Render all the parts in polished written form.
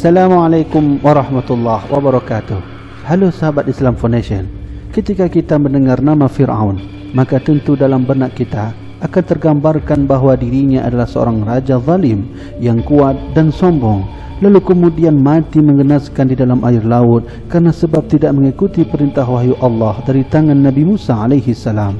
Assalamualaikum warahmatullahi wabarakatuh. Halo sahabat Islam Foundation. Ketika kita mendengar nama Fir'aun, maka tentu dalam benak kita akan tergambarkan bahwa dirinya adalah seorang raja zalim yang kuat dan sombong, lalu kemudian mati mengenaskan di dalam air laut karena sebab tidak mengikuti perintah wahyu Allah dari tangan Nabi Musa alaihi salam.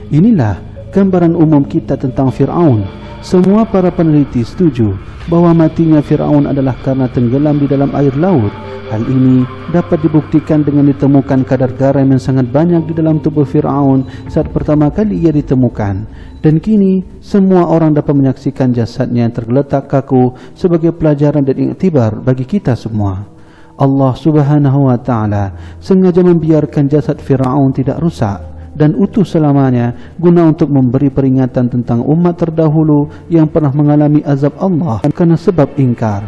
Inilah gambaran umum kita tentang Fir'aun. Semua para peneliti setuju bahwa matinya Fir'aun adalah karena tenggelam di dalam air laut. Hal ini dapat dibuktikan dengan ditemukan kadar garam yang sangat banyak di dalam tubuh Fir'aun saat pertama kali ia ditemukan. Dan kini semua orang dapat menyaksikan jasadnya yang tergeletak kaku sebagai pelajaran dan iktibar bagi kita semua. Allah Subhanahu wa ta'ala sengaja membiarkan jasad Fir'aun tidak rusak dan utuh selamanya guna untuk memberi peringatan tentang umat terdahulu yang pernah mengalami azab Allah karena sebab ingkar.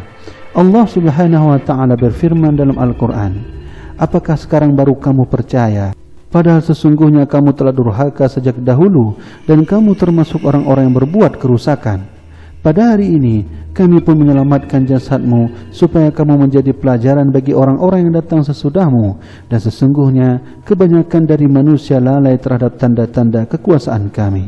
Allah Subhanahu wa ta'ala berfirman dalam Al-Quran, apakah sekarang baru kamu percaya? Padahal sesungguhnya kamu telah durhaka sejak dahulu dan kamu termasuk orang-orang yang berbuat kerusakan. Pada hari ini kami pun menyelamatkan jasadmu supaya kamu menjadi pelajaran bagi orang-orang yang datang sesudahmu, dan sesungguhnya kebanyakan dari manusia lalai terhadap tanda-tanda kekuasaan kami.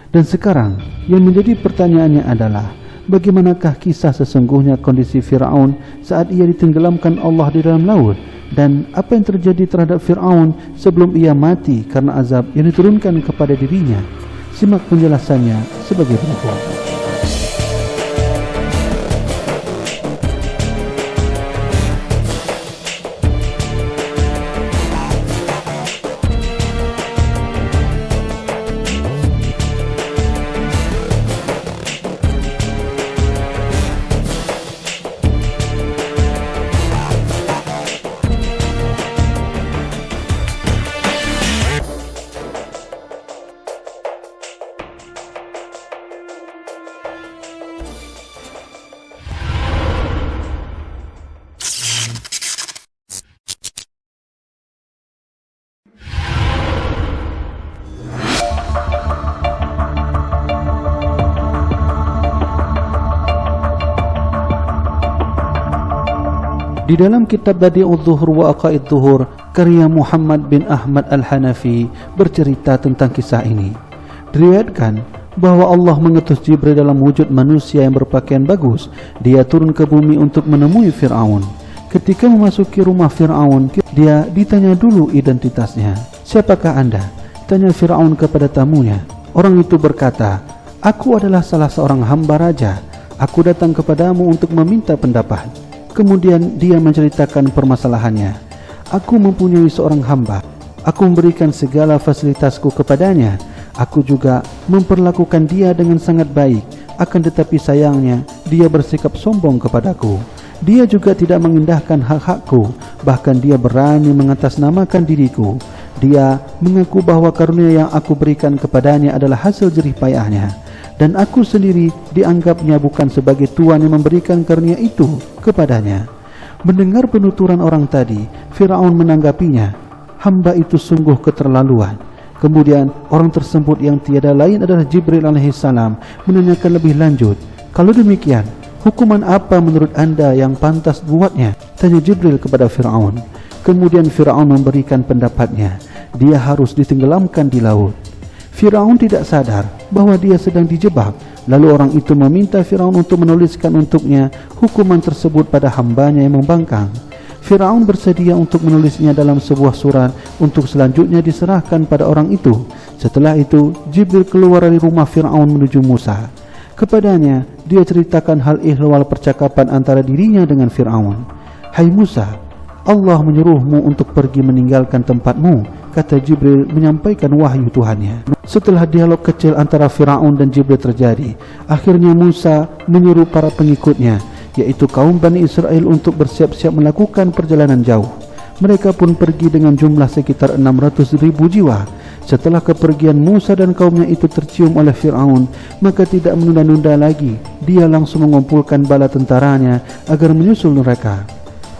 Dan sekarang yang menjadi pertanyaannya adalah, bagaimanakah kisah sesungguhnya kondisi Fir'aun saat ia ditenggelamkan Allah di dalam laut, dan apa yang terjadi terhadap Fir'aun sebelum ia mati karena azab yang diturunkan kepada dirinya? Simak penjelasannya sebagai berikut. Di dalam kitab Badi'udz Dzuhur wa Aqaidz Dzuhur karya Muhammad bin Ahmad Al-Hanafi bercerita tentang kisah ini. Diriwayatkan bahwa Allah mengutus Jibril dalam wujud manusia yang berpakaian bagus. Dia turun ke bumi untuk menemui Fir'aun. Ketika memasuki rumah Fir'aun, dia ditanya dulu identitasnya. Siapakah anda? Tanya Fir'aun kepada tamunya. Orang itu berkata, aku adalah salah seorang hamba raja. Aku datang kepadamu untuk meminta pendapat. Kemudian dia menceritakan permasalahannya. Aku mempunyai seorang hamba. Aku memberikan segala fasilitasku kepadanya. Aku juga memperlakukan dia dengan sangat baik. Akan tetapi sayangnya, dia bersikap sombong kepadaku. Dia juga tidak mengindahkan hak-hakku. Bahkan dia berani mengatasnamakan diriku. Dia mengaku bahwa karunia yang aku berikan kepadanya adalah hasil jerih payahnya, dan aku sendiri dianggapnya bukan sebagai tuan yang memberikan karunia itu kepadanya. Mendengar penuturan orang tadi, Fir'aun menanggapinya, hamba itu sungguh keterlaluan. Kemudian orang tersebut yang tiada lain adalah Jibril alaihissalam menanyakan lebih lanjut, kalau demikian, hukuman apa menurut anda yang pantas buatnya? Tanya Jibril kepada Fir'aun. Kemudian Fir'aun memberikan pendapatnya, dia harus ditenggelamkan di laut. Fir'aun tidak sadar bahwa dia sedang dijebak. Lalu orang itu meminta Fir'aun untuk menuliskan untuknya hukuman tersebut pada hambanya yang membangkang. Fir'aun bersedia untuk menulisnya dalam sebuah surat untuk selanjutnya diserahkan pada orang itu. Setelah itu, Jibril keluar dari rumah Fir'aun menuju Musa. Kepadanya, dia ceritakan hal ihwal percakapan antara dirinya dengan Fir'aun. Hai Musa, Allah menyuruhmu untuk pergi meninggalkan tempatmu, kata Jibril menyampaikan wahyu Tuhannya. Setelah dialog kecil antara Fir'aun dan Jibril terjadi, akhirnya Musa menyuruh para pengikutnya, yaitu kaum Bani Israel, untuk bersiap-siap melakukan perjalanan jauh. Mereka pun pergi dengan jumlah sekitar 600.000 jiwa. Setelah kepergian Musa dan kaumnya itu tercium oleh Fir'aun, maka tidak menunda-nunda lagi, dia langsung mengumpulkan bala tentaranya agar menyusul mereka.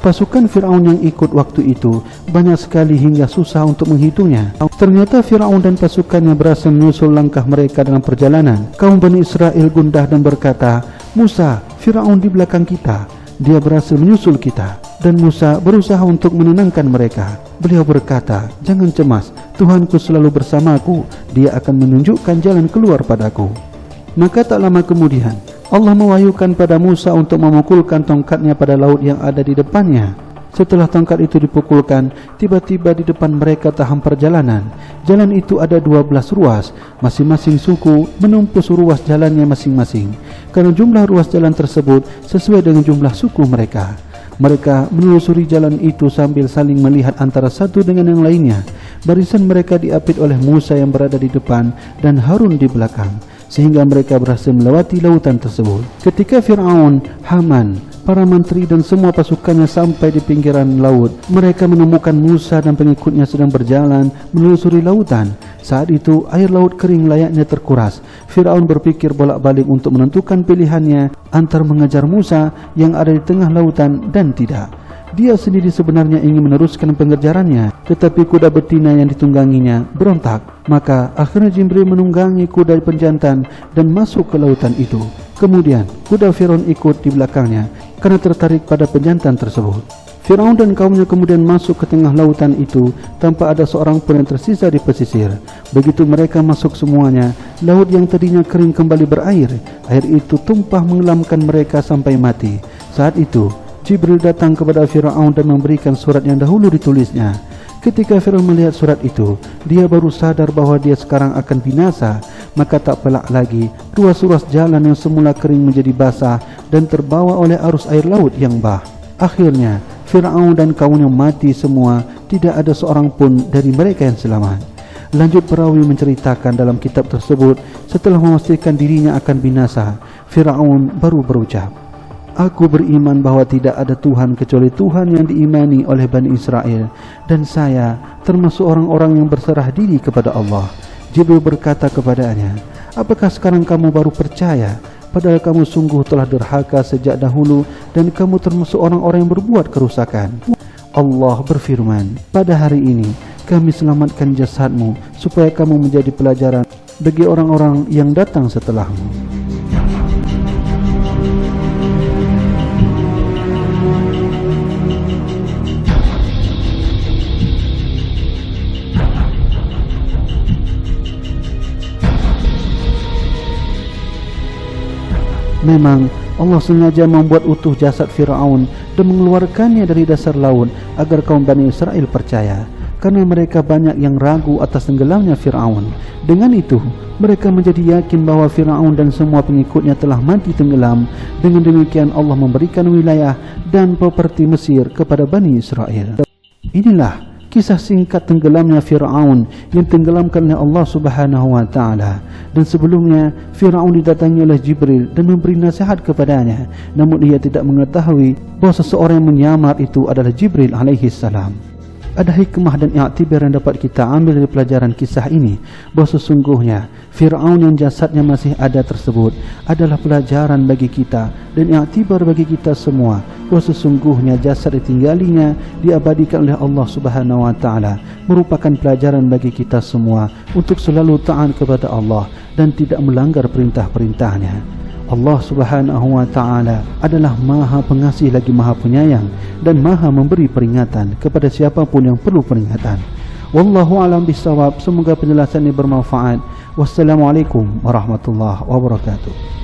Pasukan Fir'aun yang ikut waktu itu banyak sekali hingga susah untuk menghitungnya. Ternyata Fir'aun dan pasukannya berhasil menyusul langkah mereka dalam perjalanan. Kaum Bani Israel gundah dan berkata, Musa, Fir'aun di belakang kita. dia berhasil menyusul kita. Dan Musa berusaha untuk menenangkan mereka. Beliau berkata, "Jangan cemas, Tuhanku selalu bersamaku, dia akan menunjukkan jalan keluar padaku." Maka tak lama kemudian Allah mewahyukan pada Musa untuk memukulkan tongkatnya pada laut yang ada di depannya. Setelah tongkat itu dipukulkan, tiba-tiba di depan mereka terhampar jalanan. Jalan itu ada 12 ruas, masing-masing suku menumpus ruas jalannya masing-masing. Karena jumlah ruas jalan tersebut sesuai dengan jumlah suku mereka. Mereka menelusuri jalan itu sambil saling melihat antara satu dengan yang lainnya. Barisan mereka diapit oleh Musa yang berada di depan dan Harun di belakang, sehingga mereka berhasil melewati lautan tersebut. Ketika Fir'aun, Haman, para menteri dan semua pasukannya sampai di pinggiran laut, mereka menemukan Musa dan pengikutnya sedang berjalan menelusuri lautan. Saat itu air laut kering layaknya terkuras. Fir'aun berpikir bolak-balik untuk menentukan pilihannya antara mengejar Musa yang ada di tengah lautan dan tidak. Dia sendiri sebenarnya ingin meneruskan pengejarannya, tetapi kuda betina yang ditungganginya berontak. Maka akhirnya Jibril menunggangi kuda penjantan dan masuk ke lautan itu. Kemudian kuda Fir'aun ikut di belakangnya karena tertarik pada penjantan tersebut. Fir'aun dan kaumnya kemudian masuk ke tengah lautan itu tanpa ada seorang pun yang tersisa di pesisir. Begitu mereka masuk semuanya, laut yang tadinya kering kembali berair. Air itu tumpah mengelamkan mereka sampai mati. Saat itu Jibril datang kepada Fir'aun dan memberikan surat yang dahulu ditulisnya. Ketika Fir'aun melihat surat itu, dia baru sadar bahwa dia sekarang akan binasa. Maka tak pelak lagi, ruas-ruas jalan yang semula kering menjadi basah dan terbawa oleh arus air laut yang bah. Akhirnya Fir'aun dan kaumnya mati semua, tidak ada seorang pun dari mereka yang selamat. Lanjut perawi menceritakan dalam kitab tersebut, setelah memastikan dirinya akan binasa, Fir'aun baru berucap, "Aku beriman bahwa tidak ada Tuhan kecuali Tuhan yang diimani oleh Bani Israel, dan saya termasuk orang-orang yang berserah diri kepada Allah." Jibril berkata kepadanya, "Apakah sekarang kamu baru percaya? Padahal kamu sungguh telah durhaka sejak dahulu dan kamu termasuk orang-orang yang berbuat kerusakan." Allah berfirman, "Pada hari ini kami selamatkan jasadmu supaya kamu menjadi pelajaran bagi orang-orang yang datang setelahmu." Memang Allah sengaja membuat utuh jasad Fir'aun dan mengeluarkannya dari dasar laut agar kaum Bani Israel percaya, karena mereka banyak yang ragu atas tenggelamnya Fir'aun. Dengan itu mereka menjadi yakin bahwa Fir'aun dan semua pengikutnya telah mati tenggelam. Dengan demikian Allah memberikan wilayah dan properti Mesir kepada Bani Israel. Inilah kisah singkat tenggelamnya Fir'aun yang tenggelamkan oleh Allah Subhanahu wa Ta'ala. Dan sebelumnya Fir'aun didatangi oleh Jibril dan memberi nasihat kepadanya, namun ia tidak mengetahui bahawa seseorang yang menyamar itu adalah Jibril alaihi salam. Ada hikmah dan i'tibar yang dapat kita ambil dari pelajaran kisah ini, bahawa sesungguhnya Fir'aun yang jasadnya masih ada tersebut adalah pelajaran bagi kita dan i'tibar bagi kita semua, bahawa sesungguhnya jasad ditinggalinya diabadikan oleh Allah Subhanahu wa Ta'ala merupakan pelajaran bagi kita semua untuk selalu taat kepada Allah dan tidak melanggar perintah-perintahnya. Allah Subhanahu wa Ta'ala adalah Maha Pengasih lagi Maha Penyayang dan Maha memberi peringatan kepada siapapun yang perlu peringatan. Wallahu a'lam bishawab. Semoga penjelasan ini bermanfaat. Wassalamualaikum warahmatullahi wabarakatuh.